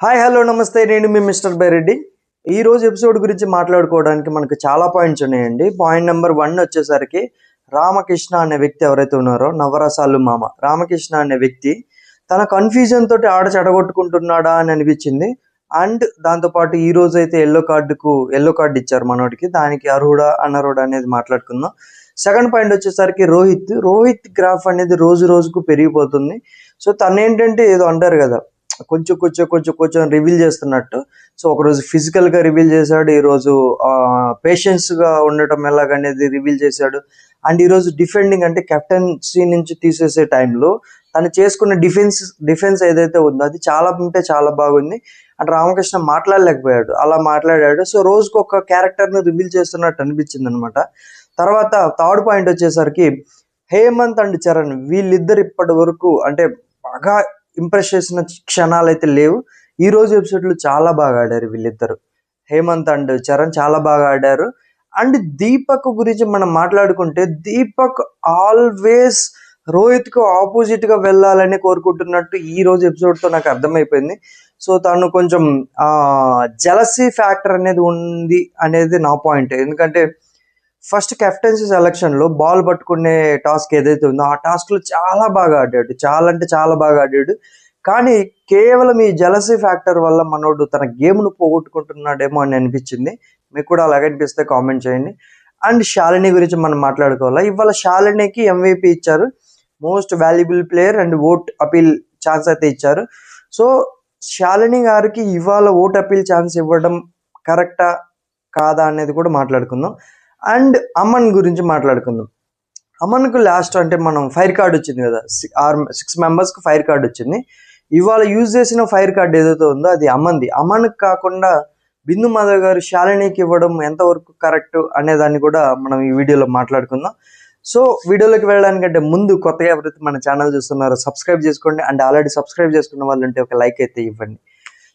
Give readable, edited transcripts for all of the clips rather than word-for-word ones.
Hi hello నమస్తే నేను మీ mister Byreddy. ఈ రోజు ఎపిసోడ్ గురించి మాట్లాడుకోవడానికి మనకు చాలా పాయింట్స్ ఉన్నాయండి. పాయింట్ నెంబర్ 1 వచ్చేసరికి రామకృష్ణ అనే వ్యక్తి ఎవరైతే ఉన్నారో నవరసాలు మామ రామకృష్ణ అనే వ్యక్తి తన కన్ఫ్యూజన్ తోటి ఆడ చెడగొట్టుకుంటున్నాడా అని అనిపించింది. అండ్ దాంతోపాటు ఈ రోజు అయితే ఎల్లో కార్డు ఇచ్చారు మనోడికి, దానికి అర్హుడా అనర్హుడా అనేది మాట్లాడుకుందాం. సెకండ్ పాయింట్ వచ్చేసరికి రోహిత్ గ్రాఫ్ అనేది రోజు రోజుకు పెరిగిపోతుంది. సో తను ఏంటంటే ఏదో అంటారు కదా, కొంచెం రివీల్ చేస్తున్నట్టు. సో ఒకరోజు ఫిజికల్గా రివీల్ చేశాడు, ఈరోజు పేషెన్స్గా ఉండటం ఎలాగనేది రివీల్ చేశాడు. అండ్ ఈరోజు డిఫెండింగ్ అంటే కెప్టెన్సీ నుంచి తీసేసే టైంలో తను చేసుకున్న డిఫెన్స్ ఏదైతే ఉందో అది చాలా అంటే చాలా బాగుంది. అండ్ రామకృష్ణ మాట్లాడలేకపోయాడు, అలా మాట్లాడాడు. సో రోజుకు ఒక క్యారెక్టర్ని రివీల్ చేస్తున్నట్టు అనిపించింది అనమాట. తర్వాత థర్డ్ పాయింట్ వచ్చేసరికి హేమంత్ అండ్ చరణ్ వీళ్ళిద్దరు ఇప్పటి వరకు అంటే బాగా ఇంప్రెస్ చేసిన క్షణాలు అయితే లేవు. ఈ రోజు ఎపిసోడ్లో చాలా బాగా ఆడారు వీళ్ళిద్దరు, హేమంత్ అండ్ చరణ్ చాలా బాగా ఆడారు. అండ్ దీపక్ గురించి మనం మాట్లాడుకుంటే దీపక్ ఆల్వేస్ రోహిత్కు ఆపోజిట్గా వెళ్ళాలని కోరుకుంటున్నట్టు ఈ రోజు ఎపిసోడ్తో నాకు అర్థమైపోయింది. సో తను కొంచెం జెలసీ ఫ్యాక్టర్ అనేది ఉంది అనేది నా పాయింట్. ఎందుకంటే ఫస్ట్ కెప్టెన్సీ సెలక్షన్లో బాల్ పట్టుకునే టాస్క్ ఏదైతే ఉందో ఆ టాస్క్లో చాలా బాగా ఆడాడు, చాలా అంటే చాలా బాగా ఆడాడు. కానీ కేవలం ఈ జెలసీ ఫ్యాక్టర్ వల్ల మనోడు తన గేమ్ను పోగొట్టుకుంటున్నాడేమో అని అనిపించింది. మీకు కూడా అలాగే అనిపిస్తే కామెంట్ చేయండి. అండ్ శాలిని గురించి మనం మాట్లాడుకోవాలా. ఇవాళ శాలినికి MVP ఇచ్చారు, most valuable player and vote appeal chance అయితే ఇచ్చారు. సో శాలిని గారికి ఇవాళ ఓట్ అపీల్ ఛాన్స్ ఇవ్వడం కరెక్టా కాదా అనేది కూడా మాట్లాడుకుందాం. అండ్ అమన్ గురించి మాట్లాడుకుందాం. అమన్కు లాస్ట్ అంటే మనం ఫైర్ కార్డ్ వచ్చింది కదా, 6 మెంబర్స్కి ఫైర్ కార్డ్ వచ్చింది. ఇవాళ యూజ్ చేసిన ఫైర్ కార్డ్ ఏదైతే ఉందో అది అమన్ది. అమన్కి కాకుండా బిందు మాధవ్ గారు శాలినికి ఇవ్వడం ఎంతవరకు కరెక్ట్ అనే దాన్ని కూడా మనం ఈ వీడియోలో మాట్లాడుకుందాం. సో వీడియోలోకి వెళ్ళడానికంటే ముందు కొత్తగా ఎవరైతే మన ఛానల్ చూస్తున్నారో సబ్స్క్రైబ్ చేసుకోండి. అండ్ ఆల్రెడీ సబ్స్క్రైబ్ చేసుకున్న వాళ్ళు ఉంటే ఒక లైక్ అయితే ఇవ్వండి.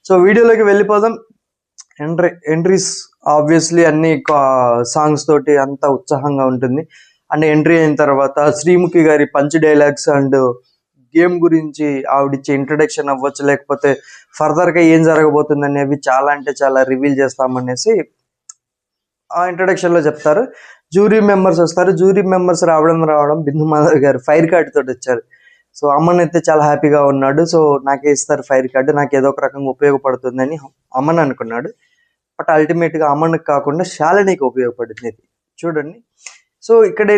సో వీడియోలోకి వెళ్ళిపోదాం. ఎంట్రీస్ ఆబ్వియస్లీ అన్ని సాంగ్స్ తోటి అంతా ఉత్సాహంగా ఉంటుంది. అండ్ ఎంట్రీ అయిన తర్వాత శ్రీముఖి గారి పంచ్ డైలాగ్స్ అండ్ గేమ్ గురించి ఆవిడిచ్చే ఇంట్రడక్షన్ అవ్వచ్చు, లేకపోతే ఫర్దర్గా ఏం జరగబోతుంది అనేవి చాలా అంటే చాలా రివీల్ చేస్తామనేసి ఆ ఇంట్రడక్షన్లో చెప్తారు. జ్యూరీ మెంబర్స్ వస్తారు. జ్యూరీ మెంబర్స్ రావడం బిందు మాధవ్ గారు ఫైర్ కార్డ్ తోటి వచ్చారు. సో అమ్మన్ అయితే చాలా హ్యాపీగా ఉన్నాడు. సో నాకే ఇస్తారు ఫైర్ కార్డు, నాకు ఏదో ఒక రకంగా ఉపయోగపడుతుందని అమ్మన్ అనుకున్నాడు. బట్ అల్టిమేట్గా అమ్మన్కి కాకుండా శాలినికి ఉపయోగపడింది ఇది చూడండి. సో ఇక్కడే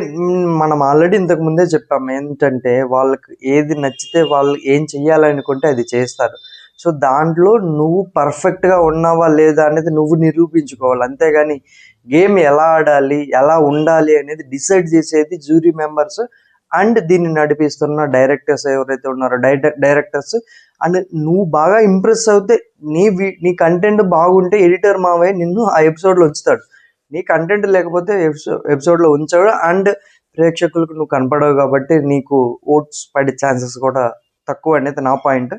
మనం ఆల్రెడీ ఇంతకు ముందే చెప్పాము ఏంటంటే వాళ్ళకి ఏది నచ్చితే వాళ్ళు ఏం చెయ్యాలనుకుంటే అది చేస్తారు. సో దాంట్లో నువ్వు పర్ఫెక్ట్గా ఉన్నావా లేదా అనేది నువ్వు నిరూపించుకోవాలి. అంతేగాని గేమ్ ఎలా ఆడాలి ఎలా ఉండాలి అనేది డిసైడ్ చేసేది జ్యూరీ మెంబర్స్ అండ్ దీన్ని నడిపిస్తున్న డైరెక్టర్స్ ఎవరైతే ఉన్నారో డైరెక్టర్స్. అండ్ నువ్వు బాగా ఇంప్రెస్ అవుతే నీ కంటెంట్ బాగుంటే ఎడిటర్ మావయ్య నిన్ను ఆ ఎపిసోడ్లో ఉంచుతాడు. నీ కంటెంట్ లేకపోతే ఎపిసోడ్లో ఉంచాడు. అండ్ ప్రేక్షకులకు నువ్వు కనపడవు కాబట్టి నీకు ఓట్స్ పడే ఛాన్సెస్ కూడా తక్కువ అనేది నా పాయింట్.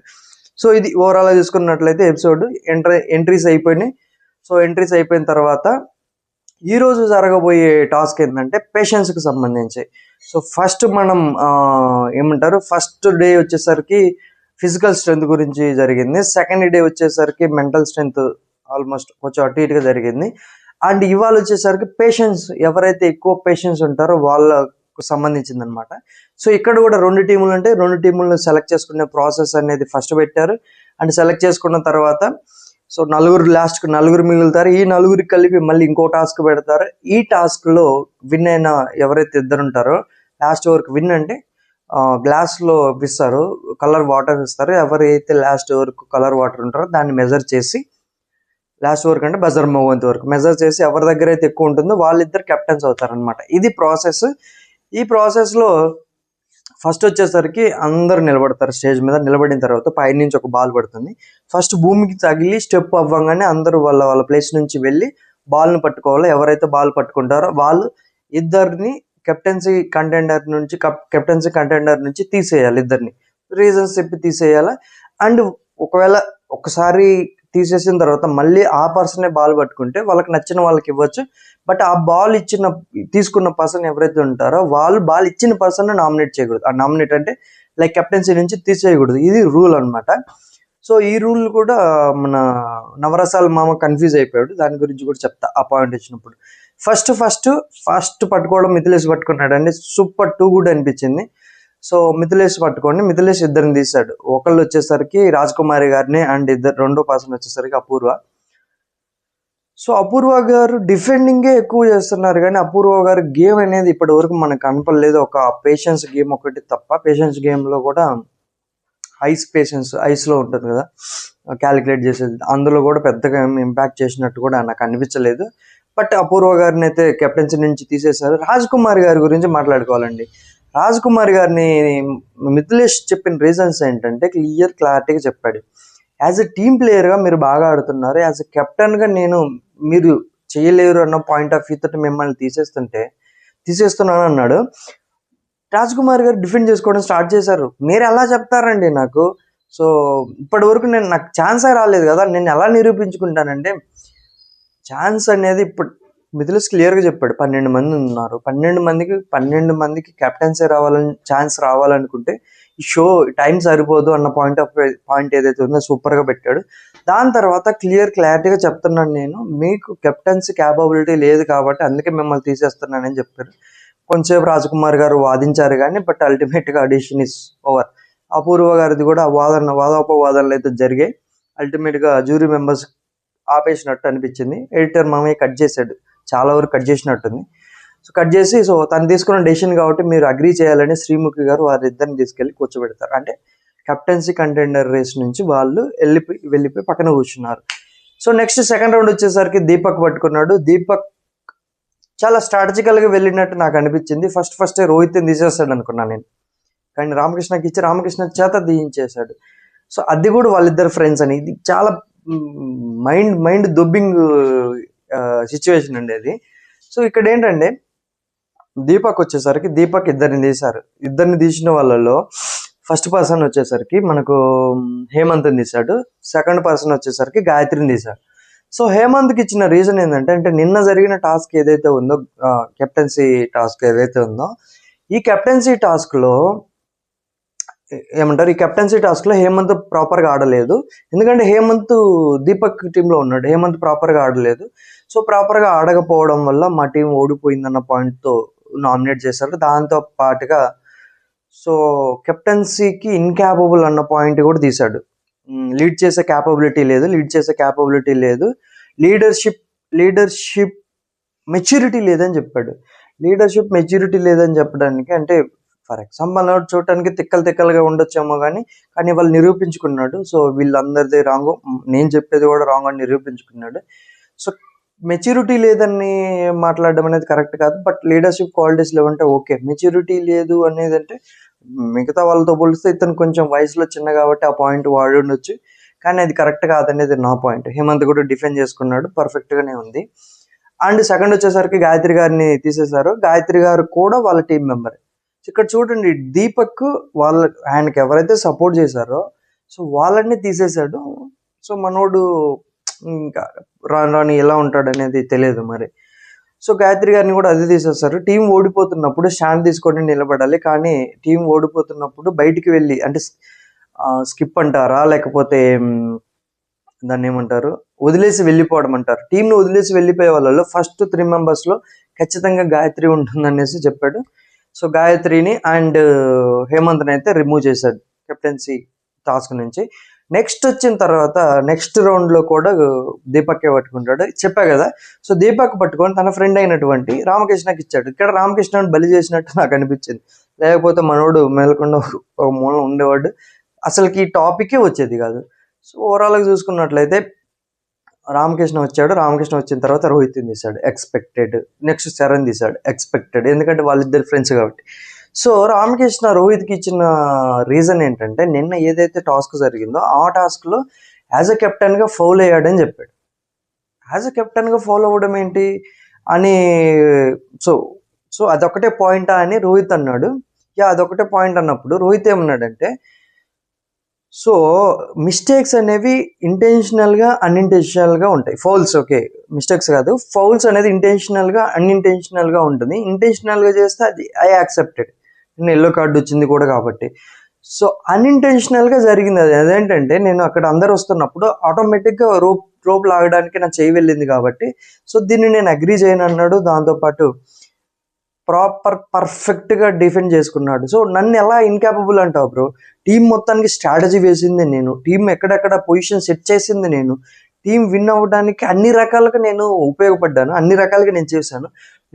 సో ఇది ఓవరాల్గా చూసుకున్నట్లయితే ఎపిసోడ్ ఎంట్రీస్ అయిపోయినాయి. సో ఎంట్రీస్ అయిపోయిన తర్వాత ఈరోజు జరగబోయే టాస్క్ ఏంటంటే పేషెన్స్కి సంబంధించి. సో ఫస్ట్ మనం ఏమంటారు, ఫస్ట్ డే వచ్చేసరికి ఫిజికల్ స్ట్రెంత్ గురించి జరిగింది. సెకండ్ డే వచ్చేసరికి మెంటల్ స్ట్రెంత్ ఆల్మోస్ట్ కొంచెం అటు ఇటుగా జరిగింది. అండ్ ఇవాళ వచ్చేసరికి పేషెన్స్, ఎవరైతే ఎక్కువ పేషెన్స్ ఉంటారో వాళ్ళకు సంబంధించింది అనమాట. సో ఇక్కడ కూడా 2 టీములు ఉంటాయి. 2 టీములను సెలెక్ట్ చేసుకునే ప్రాసెస్ అనేది ఫస్ట్ పెట్టారు. అండ్ సెలెక్ట్ చేసుకున్న తర్వాత సో లాస్ట్కి నలుగురు మిగులుతారు. ఈ నలుగురికి కలిపి మళ్ళీ ఇంకో టాస్క్ పెడతారు. ఈ టాస్క్లో విన్ అయిన ఎవరైతే ఇద్దరు ఉంటారో లాస్ట్ వరకు విన్ అంటే గ్లాస్లో ఇస్తారు, కలర్ వాటర్ ఇస్తారు. ఎవరైతే లాస్ట్ వరకు కలర్ వాటర్ ఉంటారో దాన్ని మెజర్ చేసి లాస్ట్ వరకు అంటే బజర్ మోగేంత వరకు మెజర్ చేసి ఎవరి దగ్గర అయితే ఎక్కువ ఉంటుందో వాళ్ళిద్దరు కెప్టెన్స్ అవుతారనమాట. ఇది ప్రాసెస్. ఈ ప్రాసెస్లో ఫస్ట్ వచ్చేసరికి అందరూ నిలబడతారు. స్టేజ్ మీద నిలబడిన తర్వాత పైనుంచి ఒక బాల్ పడుతుంది. ఫస్ట్ భూమికి తగిలి స్టెప్ అవ్వగానే అందరూ వాళ్ళ ప్లేస్ నుంచి వెళ్ళి బాల్ను పట్టుకోవాలి. ఎవరైతే బాల్ పట్టుకుంటారో వాళ్ళు ఇద్దరిని కెప్టెన్సీ కంటెండర్ నుంచి తీసేయాలి. ఇద్దరిని రీజన్స్ చెప్పి తీసేయాలి. అండ్ ఒకవేళ ఒకసారి తీసేసిన తర్వాత మళ్ళీ ఆ పర్సనే బాల్ పట్టుకుంటే వాళ్ళకి నచ్చిన వాళ్ళకి ఇవ్వచ్చు. బట్ ఆ బాల్ తీసుకున్న పర్సన్ ఎవరైతే ఉంటారో వాళ్ళు బాల్ ఇచ్చిన పర్సన్ నామినేట్ చేయకూడదు. ఆ నామినేట్ అంటే లైక్ కెప్టెన్సీ నుంచి తీసేయకూడదు. ఇది రూల్ అనమాట. సో ఈ రూల్ కూడా మన నవరసాల మామ కన్ఫ్యూజ్ అయిపోయాడు. దాని గురించి కూడా చెప్తా ఆ పాయింట్ వచ్చినప్పుడు. ఫస్ట్ పట్టుకోవడం మిథిలేష్ పట్టుకున్నాడండి. సూపర్ టూ గుడ్ అనిపించింది. సో మిథిలేష్ పట్టుకోండి, మిథిలేష్ ఇద్దరిని తీశాడు. ఒకళ్ళు వచ్చేసరికి రాజకుమారి గారిని అండ్ రెండో పర్సన్ వచ్చేసరికి అపూర్వ. సో అపూర్వ గారు డిఫెండింగే ఎక్కువ చేస్తున్నారు, కానీ అపూర్వ గారు గేమ్ అనేది ఇప్పటి వరకు మనకు కనపడలేదు. ఒక పేషెన్స్ గేమ్ ఒకటి తప్ప. పేషెన్స్ గేమ్లో కూడా ఐస్లో ఉంటుంది కదా క్యాలిక్యులేట్ చేసేది, అందులో కూడా పెద్దగా ఇంపాక్ట్ చేసినట్టు కూడా నాకు అనిపించలేదు. బట్ అపూర్వ గారిని అయితే కెప్టెన్సీ నుంచి తీసేశారు. రాజ్ కుమార్ గారి గురించి మాట్లాడుకోవాలండి. రాజ్ కుమార్ గారిని మిథిలేష్ చెప్పిన రీజన్స్ ఏంటంటే క్లారిటీగా చెప్పాడు. యాజ్ ఎ టీమ్ ప్లేయర్గా మీరు బాగా ఆడుతున్నారు, యాజ్ ఎ కెప్టెన్గా మీరు చేయలేరు అన్న పాయింట్ ఆఫ్ వ్యూ తోటి మిమ్మల్ని తీసేస్తున్నాను అన్నాడు. రాజ్ కుమార్ గారు డిఫెండ్ చేసుకోవడం స్టార్ట్ చేశారు. మీరు ఎలా చెప్తారండి నాకు? సో ఇప్పటి వరకు నాకు ఛాన్సే రాలేదు కదా, నేను ఎలా నిరూపించుకుంటానంటే ఛాన్స్ అనేది ఇప్పుడు మిథిలేష్ క్లియర్గా చెప్పాడు. 12 మంది ఉన్నారు, 12 మందికి కెప్టెన్సీ ఛాన్స్ రావాలనుకుంటే ఈ షో టైం సరిపోదు అన్న పాయింట్ ఏదైతే ఉందో సూపర్గా పెట్టాడు. దాని తర్వాత క్లారిటీగా చెప్తున్నాను, నేను మీకు కెప్టెన్సీ క్యాపబిలిటీ లేదు కాబట్టి అందుకే మిమ్మల్ని తీసేస్తున్నానని చెప్పారు. కొంచెంసేపు రాజకుమార్ గారు వాదించారు కానీ బట్ అల్టిమేట్గా అడిషన్ ఇస్ ఓవర్. అపూర్వ గారిది కూడా వాదోపవాదనలు అయితే జరిగాయి. అల్టిమేట్గా జ్యూరీ మెంబర్స్ ఆపేసినట్టు అనిపించింది. ఎడిటర్ మామయ్య కట్ చేశాడు, చాలా వరకు కట్ చేసినట్టుంది. సో కట్ చేసి తను తీసుకున్న డెసిషన్ కాబట్టి మీరు అగ్రీ చేయాలని శ్రీముఖి గారు వారిద్దరిని తీసుకెళ్ళి కూర్చోబెడతారు. అంటే కెప్టెన్సీ కంటెండర్ రేస్ నుంచి వాళ్ళు వెళ్ళిపోయి పక్కన కూర్చున్నారు. సో నెక్స్ట్ సెకండ్ రౌండ్ వచ్చేసరికి దీపక్ పట్టుకున్నాడు. దీపక్ చాలా స్ట్రాటజికల్గా వెళ్ళినట్టు నాకు అనిపించింది. ఫస్టే రోహిత్ని తీసేస్తాడు అనుకున్నాను నేను, కానీ రామకృష్ణకి ఇచ్చి రామకృష్ణ చేత తీయించేశాడు. సో అది కూడా వాళ్ళిద్దరు ఫ్రెండ్స్ అని. ఇది చాలా మైండ్ దొబ్బింగ్ సిచ్యువేషన్ అండి అది. సో ఇక్కడ ఏంటంటే దీపక్ వచ్చేసరికి ఇద్దరిని తీశారు. ఇద్దరిని తీసిన వాళ్ళలో ఫస్ట్ పర్సన్ వచ్చేసరికి మనకు హేమంత్ని తీశాడు. సెకండ్ పర్సన్ వచ్చేసరికి గాయత్రిని తీశాడు. సో హేమంత్కి ఇచ్చిన రీజన్ ఏంటంటే నిన్న జరిగిన టాస్క్ ఏదైతే ఉందో, కెప్టెన్సీ టాస్క్ ఏదైతే ఉందో, ఈ కెప్టెన్సీ టాస్క్లో హేమంత్ ప్రాపర్గా ఆడలేదు. ఎందుకంటే హేమంత్ దీపక్ టీంలో ఉన్నాడు, హేమంత్ ప్రాపర్గా ఆడలేదు. సో ప్రాపర్గా ఆడకపోవడం వల్ల మా టీం ఓడిపోయిందన్న పాయింట్తో నామినేట్ చేశారు. దాంతో పాటుగా సో కెప్టెన్సీకి ఇన్క్యాపబుల్ అన్న పాయింట్ కూడా తీశాడు. లీడ్ చేసే క్యాపబిలిటీ లేదు, లీడర్షిప్ మెచ్యూరిటీ లేదని చెప్పాడు. లీడర్షిప్ మెచ్యూరిటీ లేదని చెప్పడానికి అంటే ఫర్ ఎగ్జాంపుల్ చూడటానికి తిక్కలుగా ఉండొచ్చేమో కానీ వాళ్ళు నిరూపించుకున్నాడు. సో వీళ్ళందరిది రాంగ్, నేను చెప్పేది కూడా రాంగ్ అని నిరూపించుకున్నాడు. సో మెచ్యూరిటీ లేదని మాట్లాడడం అనేది కరెక్ట్ కాదు, బట్ లీడర్షిప్ క్వాలిటీస్ లేవంటే ఓకే. మెచ్యూరిటీ లేదు అనేది అంటే మిగతా వాళ్ళతో పోలిస్తే ఇతను కొంచెం వయసులో చిన్న కాబట్టి ఆ పాయింట్ వాడి ఉండొచ్చు, కానీ అది కరెక్ట్ కాదనేది నా పాయింట్. హేమంత్ కూడా డిఫెండ్ చేసుకున్నాడు, పర్ఫెక్ట్గానే ఉంది. అండ్ సెకండ్ వచ్చేసరికి గాయత్రి గారిని తీసేశారు. గాయత్రి గారు కూడా వాళ్ళ టీం మెంబర్. ఇక్కడ చూడండి, దీపక్ ఆయనకి ఎవరైతే సపోర్ట్ చేశారో సో వాళ్ళని తీసేశాడు. సో మనోడు ఇంకా రాని ఎలా ఉంటాడు అనేది తెలియదు మరి. సో గాయత్రి గారిని కూడా అది తీసేస్తారు. టీం ఓడిపోతున్నప్పుడు స్టాండ్ తీసుకొని నిలబడాలి, కానీ టీం ఓడిపోతున్నప్పుడు బయటికి వెళ్ళి అంటే స్కిప్ అంటారా లేకపోతే దాన్ని ఏమంటారు, వదిలేసి వెళ్ళిపోవడం అంటారు. టీంను వదిలేసి వెళ్ళిపోయే వాళ్ళలో ఫస్ట్ 3 మెంబర్స్లో ఖచ్చితంగా గాయత్రి ఉంటుందనేసి చెప్పాడు. సో గాయత్రిని అండ్ హేమంత్ని అయితే రిమూవ్ చేశాడు కెప్టెన్సీ టాస్క్ నుంచి. నెక్స్ట్ వచ్చిన తర్వాత నెక్స్ట్ రౌండ్లో కూడా దీపక్కే పట్టుకుంటాడు, చెప్పా కదా. సో దీపక్ పట్టుకొని తన ఫ్రెండ్ అయినటువంటి రామకృష్ణకి ఇచ్చాడు. ఇక్కడ రామకృష్ణని బలి చేసినట్టు నాకు అనిపించింది, లేకపోతే మనోడు మేలకుండా ఒక మూలం ఉండేవాడు, అసలుకి ఈ టాపికే వచ్చేది కాదు. సో ఓవరాల్గా చూసుకున్నట్లయితే రామకృష్ణ వచ్చిన తర్వాత రోహిత్ని తీశాడు, ఎక్స్పెక్టెడ్. నెక్స్ట్ శరణ్ తీశాడు, ఎక్స్పెక్టెడ్, ఎందుకంటే వాళ్ళిద్దరు ఫ్రెండ్స్ కాబట్టి. సో రామకృష్ణ రోహిత్కి ఇచ్చిన రీజన్ ఏంటంటే నిన్న ఏదైతే టాస్క్ జరిగిందో ఆ టాస్క్లో యాజ్ అ కెప్టెన్గా ఫౌల్ అయ్యాడని చెప్పాడు. యాజ్ అ కెప్టెన్గా ఫౌల్ అవ్వడం ఏంటి అని సో అదొకటే పాయింటా అని రోహిత్ అన్నాడు. అదొకటే పాయింట్ అన్నప్పుడు రోహిత్ ఏమన్నాడంటే సో మిస్టేక్స్ అనేవి ఇంటెన్షనల్గా అన్ఇంటెన్షనల్గా ఉంటాయి. ఫౌల్స్ ఓకే, మిస్టేక్స్ కాదు, ఫౌల్స్ అనేది ఇంటెన్షనల్గా అన్ఇంటెన్షనల్గా ఉంటుంది. ఇంటెన్షనల్గా చేస్తే అది ఐ యాక్సెప్టెడ్, ఎల్లో కార్డు వచ్చింది కూడా కాబట్టి. సో అన్ఇంటెన్షనల్గా జరిగింది అది. అదేంటంటే నేను అక్కడ అందరు వస్తున్నప్పుడు ఆటోమేటిక్గా రోప్ లాగడానికి నా చేయి వెళ్ళింది కాబట్టి సో దీన్ని నేను అగ్రీ చేయను అన్నాడు. దాంతోపాటు పర్ఫెక్ట్గా డిఫెండ్ చేసుకున్నాడు. సో నన్ను ఎలా ఇన్కాపబుల్ అంటావు బ్రో? టీం మొత్తానికి స్ట్రాటజీ వేసింది నేను, టీం ఎక్కడెక్కడ పొజిషన్ సెట్ చేసింది నేను, టీం విన్ అవ్వడానికి అన్ని రకాలుగా నేను ఉపయోగపడ్డాను, అన్ని రకాలుగా నేను చేశాను.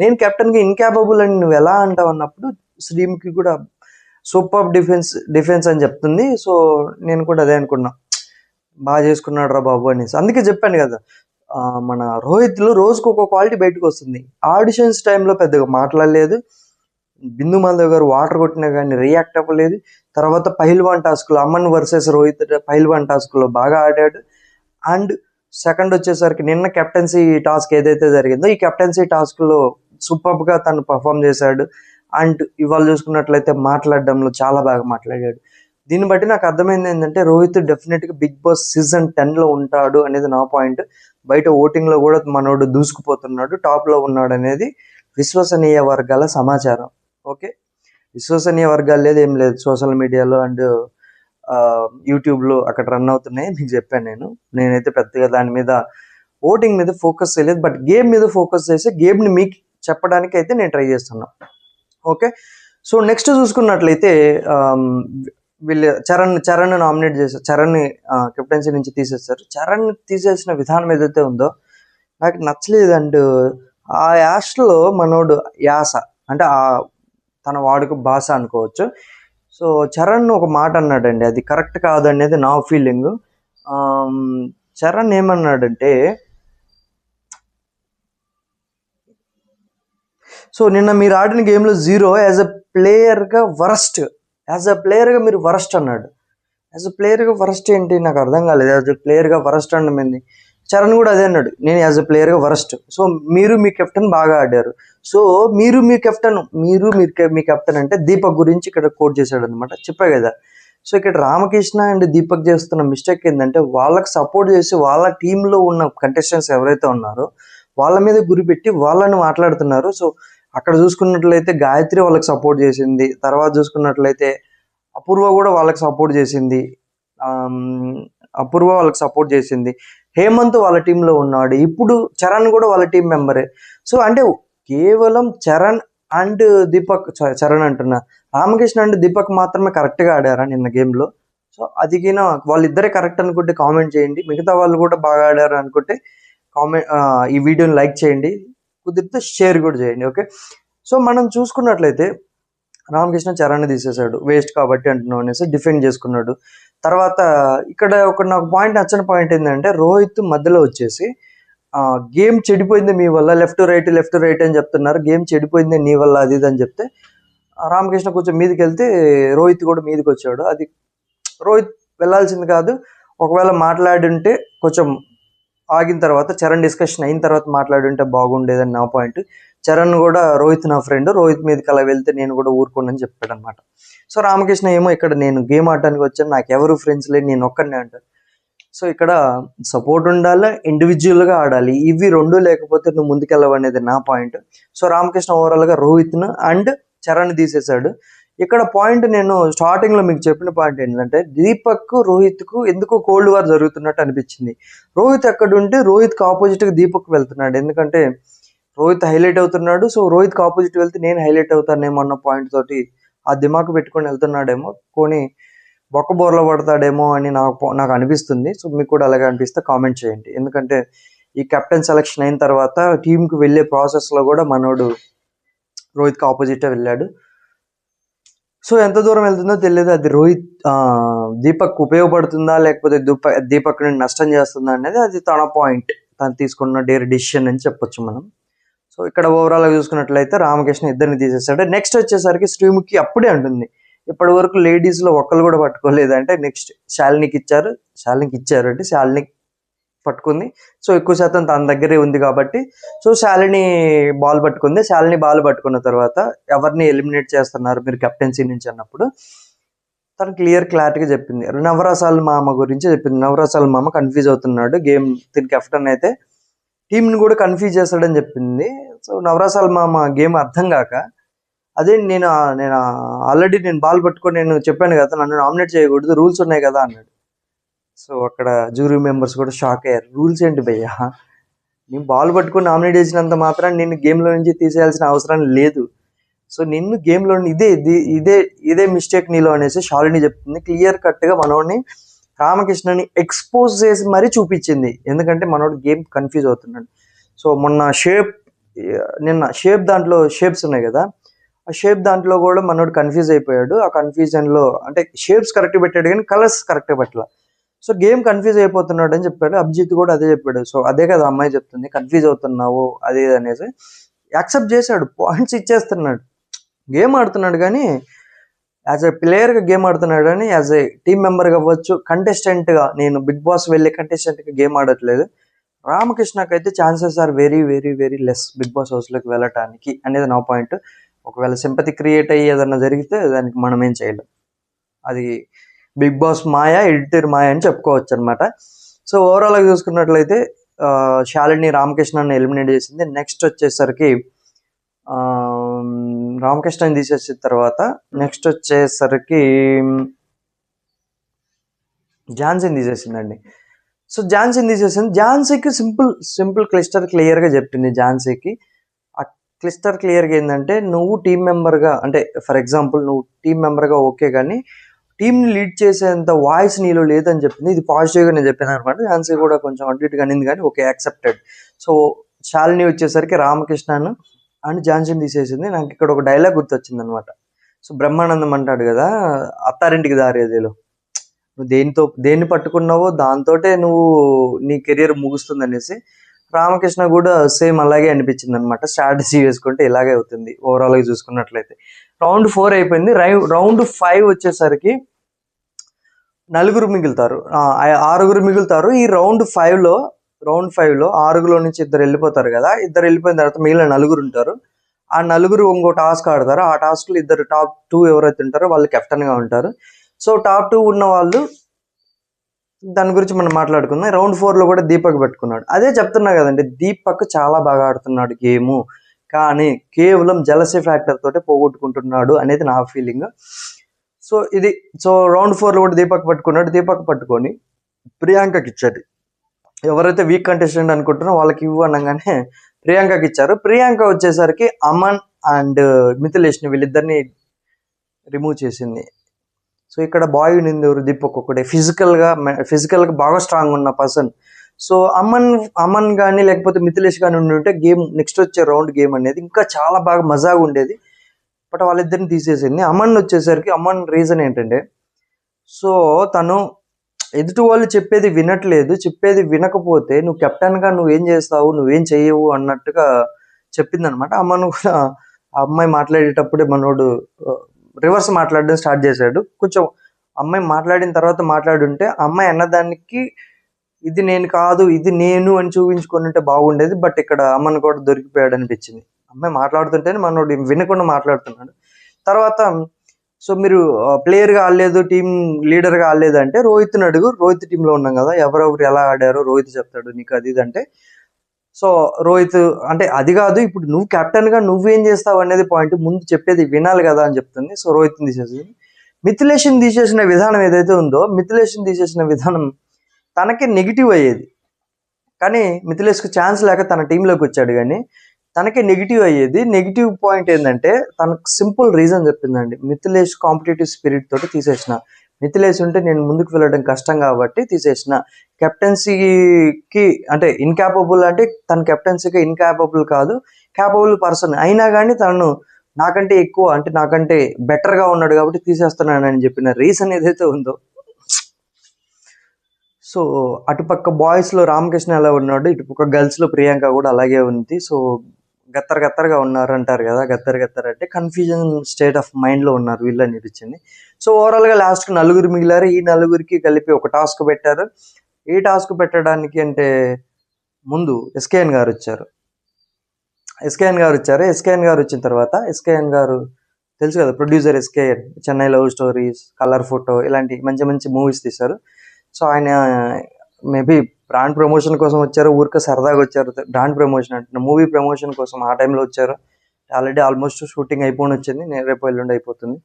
నేను కెప్టెన్గా ఇన్కాపబుల్ అని నువ్వు ఎలా అంటావు అన్నప్పుడు శ్రీముఖి కూడా సూపర్ డిఫెన్స్ అని చెప్తుంది. సో నేను కూడా అదే అనుకున్నా, బాగా చేసుకున్నాడు రా బాబు అనేసి. అందుకే చెప్పాను కదా, మన రోహిత్లో రోజుకు ఒక క్వాలిటీ బయటకు వస్తుంది. ఆడిషన్స్ టైంలో పెద్దగా మాట్లాడలేదు, బిందు మాధవ్ గారు వాటర్ కొట్టినా కానీ రియాక్ట్ అవ్వలేదు. తర్వాత పహిల్వాన్ టాస్క్లో అమన్ వర్సెస్ రోహిత్ పహిల్వాన్ టాస్క్లో బాగా ఆడాడు. అండ్ సెకండ్ వచ్చేసరికి నిన్న కెప్టెన్సీ టాస్క్ ఏదైతే జరిగిందో ఈ కెప్టెన్సీ టాస్క్లో సూపర్గా తను పర్ఫామ్ చేశాడు. అండ్ ఇవాళ చూసుకున్నట్లయితే మాట్లాడడంలో చాలా బాగా మాట్లాడాడు. దీన్ని బట్టి నాకు అర్థమైంది ఏంటంటే రోహిత్ డెఫినెట్గా బిగ్ బాస్ సీజన్ 10లో ఉంటాడు అనేది నా పాయింట్. బయట ఓటింగ్లో కూడా మనోడు దూసుకుపోతున్నాడు, టాప్లో ఉన్నాడు అనేది విశ్వసనీయ వర్గాల సమాచారం. ఓకే, విశ్వసనీయ వర్గాలు లేదు ఏం లేదు, సోషల్ మీడియాలో అండ్ యూట్యూబ్లో అక్కడ రన్ అవుతున్నాయి, మీకు చెప్పాను. నేనైతే పెద్దగా దాని మీద ఓటింగ్ మీద ఫోకస్ చేయలేదు, బట్ గేమ్ మీద ఫోకస్ చేసి గేమ్ని మీకు చెప్పడానికి అయితే నేను ట్రై చేస్తున్నాను. ఓకే, సో నెక్స్ట్ చూసుకున్నట్లయితే వీళ్ళు చరణ్ నామినేట్ చేశారు. చరణ్ని కెప్టెన్సీ నుంచి తీసేస్తారు. చరణ్ తీసేసిన విధానం ఏదైతే ఉందో నాకు నచ్చలేదు. అండ్ ఆ యాష్లో మనోడు యాస అంటే తన వాడుక భాష అనుకోవచ్చు. సో చరణ్ ఒక మాట అన్నాడండి, అది కరెక్ట్ కాదు అనేది నా ఫీలింగ్. చరణ్ ఏమన్నాడంటే, సో నిన్న మీరు ఆడిన గేమ్లో 0 యాజ్ అ ప్లేయర్గా మీరు వరస్ట్ అన్నాడు. యాజ్ అ ప్లేయర్గా వరస్ట్ ఏంటి నాకు అర్థం కాలేదు. యాజ్ అ ప్లేయర్గా వరస్ట్ అనడం ఏంది? చరణ్ కూడా అదే అన్నాడు, నేను యాజ్ అ ప్లేయర్గా వరస్ట్. సో మీరు మీ కెప్టెన్ బాగా ఆడారు. సో మీరు మీ కెప్టెన్ అంటే దీపక్ గురించి ఇక్కడ కోట్ చేశాడు అనమాట, చెప్పా కదా. సో ఇక్కడ రామకృష్ణ అండ్ దీపక్ చేస్తున్న మిస్టేక్ ఏంటంటే వాళ్ళకి సపోర్ట్ చేసి వాళ్ళ టీంలో ఉన్న కంటెస్టెంట్స్ ఎవరైతే ఉన్నారో వాళ్ళ మీద గురిపెట్టి వాళ్ళని మాట్లాడుతున్నారు. సో అక్కడ చూసుకున్నట్లయితే గాయత్రి వాళ్ళకి సపోర్ట్ చేసింది, తర్వాత చూసుకున్నట్లయితే అపూర్వ కూడా వాళ్ళకి సపోర్ట్ చేసింది, హేమంత్ వాళ్ళ టీంలో ఉన్నాడు, ఇప్పుడు చరణ్ కూడా వాళ్ళ టీం మెంబరే. సో అంటే కేవలం చరణ్ అండ్ దీపక్, చరణ్ అంటున్నా, రామకృష్ణ అండ్ దీపక్ మాత్రమే కరెక్ట్గా ఆడారా నిన్న గేమ్లో? సో అది వాళ్ళిద్దరే కరెక్ట్ అనుకుంటే కామెంట్ చేయండి, మిగతా వాళ్ళు కూడా బాగా ఆడారు అనుకుంటే ఈ వీడియోని లైక్ చేయండి, కుదిరితే షేర్ కూడా చేయండి. ఓకే, సో మనం చూసుకున్నట్లయితే రామకృష్ణ చరణ్ తీసేశాడు, వేస్ట్ కాబట్టి అంటున్నాం అనేసి డిఫెండ్ చేసుకున్నాడు. తర్వాత ఇక్కడ నాకు పాయింట్ నచ్చిన పాయింట్ ఏంటంటే రోహిత్ మధ్యలో వచ్చేసి గేమ్ చెడిపోయింది మీ వల్ల, లెఫ్ట్ రైట్ అని చెప్తున్నారు, గేమ్ చెడిపోయింది నీ వల్ల అది ఇది అని చెప్తే రామకృష్ణ కొంచెం మీదకి వెళ్తే రోహిత్ కూడా మీదకి వచ్చాడు. అది రోహిత్ వెళ్ళాల్సింది కాదు, ఒకవేళ మాట్లాడుంటే కొంచెం ఆగిన తర్వాత చరణ్ డిస్కషన్ అయిన తర్వాత మాట్లాడుంటే బాగుండేదని నా పాయింట్. చరణ్ కూడా రోహిత్ నా ఫ్రెండ్, రోహిత్ మీదకి అలా వెళ్తే నేను కూడా ఊరుకోనని చెప్పాడు అనమాట. సో రామకృష్ణ ఏమో ఇక్కడ నేను గేమ్ ఆడటానికి వచ్చాను, నాకు ఎవరు ఫ్రెండ్స్ లేదు, నేను ఒక్కడనే అంటాను. సో ఇక్కడ సపోర్ట్ ఉండాలి, ఇండివిజువల్గా ఆడాలి, ఇవి రెండు లేకపోతే నువ్వు ముందుకెళ్ళవనేది నా పాయింట్. సో రామకృష్ణ ఓవరాల్గా రోహిత్ను అండ్ చరణ్ తీసేశాడు. ఇక్కడ పాయింట్ నేను స్టార్టింగ్లో మీకు చెప్పిన పాయింట్ ఏంటంటే దీపక్ రోహిత్కు ఎందుకో కోల్డ్ వార్ జరుగుతున్నట్టు అనిపించింది. రోహిత్ ఎక్కడుంటే రోహిత్కి ఆపోజిట్గా దీపక్ వెళ్తున్నాడు, ఎందుకంటే రోహిత్ హైలైట్ అవుతున్నాడు. సో రోహిత్కి ఆపోజిట్ వెళ్తే నేను హైలైట్ అవుతానేమో అన్న పాయింట్ తోటి ఆ దిమాకు పెట్టుకొని వెళ్తున్నాడేమో, కొని బొక్క బోర్లో పడతాడేమో అని నాకు అనిపిస్తుంది. సో మీకు కూడా అలాగే అనిపిస్తే కామెంట్ చేయండి, ఎందుకంటే ఈ కెప్టెన్ సెలెక్షన్ అయిన తర్వాత టీంకి వెళ్ళే ప్రాసెస్లో కూడా మనోడు రోహిత్కి ఆపోజిటే వెళ్ళాడు. సో ఎంత దూరం వెళ్తుందో తెలియదు, అది దీపక్ ఉపయోగపడుతుందా లేకపోతే దీపక్ని నష్టం చేస్తుందా అనేది అది తన పాయింట్, తను తీసుకున్న డిసిషన్ అని చెప్పొచ్చు మనం. సో ఇక్కడ ఓవరాల్గా చూసుకున్నట్లయితే రామకృష్ణ ఇద్దరిని తీసేసాడు. నెక్స్ట్ వచ్చేసరికి శ్రీముఖి అప్పుడే అంటుంది, ఇప్పటి వరకు లేడీస్లో ఒక్కరు కూడా పట్టుకోలేదు అంటే నెక్స్ట్ శాలినికి ఇచ్చారు అంటే శాలిని పట్టుకుంది. సో ఎక్కువ శాతం తన దగ్గరే ఉంది కాబట్టి సో శాలిని బాల్ పట్టుకున్న తర్వాత ఎవరిని ఎలిమినేట్ చేస్తున్నారు మీరు కెప్టెన్సీ నుంచి అన్నప్పుడు తను క్లారిటీగా చెప్పింది, నవరసాల మామ గురించి చెప్పింది. నవరసాల మామ కన్ఫ్యూజ్ అవుతున్నాడు, గేమ్ తిని కెప్టెన్ అయితే టీంని కూడా కన్ఫ్యూజ్ చేస్తాడని చెప్పింది. సో నవరసాల మామ గేమ్ అర్థం కాక అదే నేను ఆల్రెడీ నేను బాల్ పట్టుకొని నేను చెప్పాను కదా, నన్ను నామినేట్ చేయకూడదు, రూల్స్ ఉన్నాయి కదా అన్నాడు. సో అక్కడ జ్యూరీ మెంబర్స్ కూడా షాక్ అయ్యారు. రూల్స్ ఏంటి భయ్యా, నేను బాల్ పట్టుకొని నామినేట్ చేసినంత మాత్రం నిన్ను గేమ్లో నుంచి తీసేయాల్సిన అవసరం లేదు. సో నిన్ను గేమ్లో ఇదే ఇదే మిస్టేక్ నీలో అనేసి శాలిని చెప్తుంది. క్లియర్ కట్గా మనోడిని రామకృష్ణని ఎక్స్పోజ్ చేసి మరీ చూపించింది. ఎందుకంటే మనోడు గేమ్ కన్ఫ్యూజ్ అవుతున్నాడు. సో నిన్న షేప్ దాంట్లో షేప్స్ ఉన్నాయి కదా, ఆ షేప్ దాంట్లో కూడా మనోడు కన్ఫ్యూజ్ అయిపోయాడు. ఆ కన్ఫ్యూజన్లో అంటే షేప్స్ కరెక్ట్ పెట్టాడు కానీ కలర్స్ కరెక్ట్గా పెట్టాల. సో గేమ్ కన్ఫ్యూజ్ అయిపోతున్నాడు అని చెప్పాడు. అభిజిత్ కూడా అదే చెప్పాడు. సో అదే కదా అమ్మాయి చెప్తుంది, కన్ఫ్యూజ్ అవుతున్నావు అది అనేసి యాక్సెప్ట్ చేశాడు, పాయింట్స్ ఇచ్చేస్తున్నాడు. గేమ్ ఆడుతున్నాడు కానీ యాజ్ ఎ ప్లేయర్గా గేమ్ ఆడుతున్నాడు కానీ యాజ్ ఏ టీమ్ మెంబర్గా అవ్వచ్చు, కంటెస్టెంట్గా నేను బిగ్ బాస్ వెళ్ళే కంటెస్టెంట్గా గేమ్ ఆడట్లేదు. రామకృష్ణకైతే chances are very very very less Bigg Boss హౌస్లోకి వెళ్ళటానికి అనేది నా పాయింట్. ఒకవేళ సింపతి క్రియేట్ అయ్యి ఏదన్నా జరిగితే దానికి మనం ఏం చేయలేం. అది బిగ్ బాస్ మాయా, ఎడిటర్ మాయా అని చెప్పుకోవచ్చు అనమాట. సో ఓవరాల్గా చూసుకున్నట్లయితే శాలిని రామకృష్ణని ఎలిమినేట్ చేసింది. నెక్స్ట్ వచ్చేసరికి రామకృష్ణని తీసేసిన తర్వాత నెక్స్ట్ వచ్చేసరికి ఝాన్సీని తీసేసిందండి. సో ఝాన్సీని తీసేసింది. ఝాన్సీకి సింపుల్ క్లియర్గా చెప్పింది. ఝాన్సీకి ఆ క్లియర్గా ఏంటంటే, నువ్వు టీం మెంబర్గా అంటే ఫర్ ఎగ్జాంపుల్ నువ్వు టీం మెంబర్గా ఓకే కానీ టీంని లీడ్ చేసేంత వాయిస్ నీలో లేదని చెప్పింది. ఇది పాజిటివ్గా నేను చెప్పాను అనమాట. ఝాన్సీ కూడా కొంచెం అటు ఇటుగా అనింది కానీ ఓకే యాక్సెప్టెడ్. సో శాలిని వచ్చేసరికి రామకృష్ణను అండ్ ఝాన్సీని తీసేసింది. నాకు ఇక్కడ ఒక డైలాగ్ గుర్తొచ్చింది అనమాట. సో బ్రహ్మానందం అంటాడు కదా, అత్తారింటికి దారేదిలో, నువ్వు దేన్ని పట్టుకున్నావో దాంతోటే నువ్వు నీ కెరియర్ ముగుస్తుంది అనేసి. రామకృష్ణ కూడా సేమ్ అలాగే అనిపించింది అనమాట. స్ట్రాటజీ వేసుకుంటే ఇలాగే అవుతుంది ఓవరాల్గా చూసుకున్నట్లయితే. రౌండ్ 4 అయిపోయింది. రౌండ్ 5 వచ్చేసరికి మిగులుతారు, 6 మిగులుతారు. ఈ రౌండ్ 5లో 6 నుంచి 2 వెళ్ళిపోతారు కదా. 2 వెళ్ళిపోయిన తర్వాత మిగిలిన 4 ఉంటారు. ఆ 4 ఇంకో టాస్క్ ఆడతారు. ఆ టాస్క్లో 2 టాప్ 2 ఎవరైతే ఉంటారో వాళ్ళు కెప్టెన్గా ఉంటారు. సో టాప్ 2 ఉన్న వాళ్ళు దాని గురించి మనం మాట్లాడుకుందాం. రౌండ్ 4లో కూడా దీపక్ పెట్టుకున్నాడు. అదే చెప్తున్నా కదండి, దీపక్ చాలా బాగా ఆడుతున్నాడు గేము, కానీ కేవలం జలసీ ఫ్యాక్టర్ తోటే పోగొట్టుకుంటున్నాడు అనేది నా ఫీలింగ్. సో రౌండ్ 4లో కూడా దీపక్ పట్టుకొని ప్రియాంకకి ఇచ్చాడు. ఎవరైతే వీక్ కంటెస్టెంట్ అనుకుంటున్నారో వాళ్ళకి ఇవ్వు అనగానే ప్రియాంకకి ఇచ్చారు. ప్రియాంక వచ్చేసరికి అమన్ అండ్ మిథిలేష్ని వీళ్ళిద్దరిని రిమూవ్ చేసింది. సో ఇక్కడ బాయ్ నింది ఎవరు, దీపక్ ఒక్కడే. ఫిజికల్గా బాగా స్ట్రాంగ్ ఉన్న పర్సన్. సో అమన్ కానీ లేకపోతే మిథిలేష్ కానీ ఉంటే గేమ్ నెక్స్ట్ వచ్చే రౌండ్ గేమ్ అనేది ఇంకా చాలా బాగా మజాగా ఉండేది. బట్ వాళ్ళిద్దరిని తీసేసింది. అమన్ వచ్చేసరికి అమన్ రీజన్ ఏంటంటే, సో తను ఎదుటి వాళ్ళు చెప్పేది వినట్లేదు. చెప్పేది వినకపోతే నువ్వు కెప్టెన్గా నువ్వేం చేస్తావు, నువ్వేం చేయవు అన్నట్టుగా చెప్పింది అనమాట. అమ్మను కూడా ఆ అమ్మాయి మాట్లాడేటప్పుడే మనోడు రివర్స్ మాట్లాడడం స్టార్ట్ చేశాడు. కొంచెం అమ్మాయి మాట్లాడిన తర్వాత మాట్లాడుంటే అమ్మాయి అన్నదానికి ఇది నేను కాదు ఇది నేను అని చూపించుకొని ఉంటే బాగుండేది. బట్ ఇక్కడ అమ్మను కూడా దొరికిపోయాడు అనిపించింది. అమ్మాయి మాట్లాడుతుంటేనే మనోడు వినకుండా మాట్లాడుతున్నాడు. తర్వాత సో మీరు ప్లేయర్గా ఆడలేదు, టీం లీడర్గా ఆడలేదు అంటే రోహిత్ని అడుగు, రోహిత్ టీంలో ఉన్నాం కదా, ఎవరెవరు ఎలా ఆడారో రోహిత్ చెప్తాడు నీకు అది ఇది అంటే. సో రోహిత్ అంటే అది కాదు, ఇప్పుడు నువ్వు కెప్టెన్గా నువ్వేం చేస్తావు అనేది పాయింట్, ముందు చెప్పేది వినాలి కదా అని చెప్తుంది. సో రోహిత్ని తీసేసింది. మిథిలేష్ని తీసేసిన విధానం ఏదైతే ఉందో, మిథిలేష్ని తీసేసిన విధానం తనకే నెగిటివ్ అయ్యేది. కానీ మిథిలేష్కి ఛాన్స్ లేక తన టీంలోకి వచ్చాడు కానీ తనకే నెగిటివ్ అయ్యేది. నెగిటివ్ పాయింట్ ఏంటంటే తనకు సింపుల్ రీజన్ చెప్పిందండి, మిథిలేష్ కాంపిటేటివ్ స్పిరిట్ తోటి తీసేసిన. మిథిలేష్ ఉంటే నేను ముందుకు వెళ్ళడం కష్టం కాబట్టి తీసేసిన. కెప్టెన్సీకి అంటే ఇన్క్యాపబుల్ అంటే తన కెప్టెన్సీకి ఇన్క్యాపబుల్ కాదు, క్యాపబుల్ పర్సన్ అయినా కానీ తను నాకంటే ఎక్కువ అంటే నాకంటే బెటర్గా ఉన్నాడు కాబట్టి తీసేస్తున్నానని చెప్పిన రీజన్ ఏదైతే ఉందో. సో అటుపక్క బాయ్స్లో రామకృష్ణ ఎలా ఉన్నాడు, ఇటుపక్క గర్ల్స్లో ప్రియాంక కూడా అలాగే ఉంది. సో గత్తరగా ఉన్నారు అంటారు కదా, గత్తర్ అంటే కన్ఫ్యూజన్ స్టేట్ ఆఫ్ మైండ్లో ఉన్నారు వీళ్ళు అనిపించింది. సో ఓవరాల్గా లాస్ట్కి 4 మిగిలారు. ఈ 4కి కలిపి ఒక టాస్క్ పెట్టారు. ఈ టాస్క్ పెట్టడానికి అంటే ముందు ఎస్కేఎన్ గారు వచ్చారు. ఎస్కేఎన్ గారు వచ్చిన తర్వాత ఎస్కేఎన్ గారు తెలుసు కదా, producer SKN, Chennai love stories, colour photo ఇలాంటి మంచి మంచి మూవీస్ తీశారు. సో ఆయన మేబీ బ్రాండ్ ప్రమోషన్ కోసం వచ్చారు, ఊరికే సరదాగా వచ్చారు. బ్రాండ్ ప్రమోషన్ అంటే మూవీ ప్రమోషన్ కోసం ఆ టైంలో వచ్చారు. ఆల్రెడీ ఆల్మోస్ట్ షూటింగ్ అయిపోయి వచ్చింది, రేపు ఎల్లుండి అయిపోతుంది.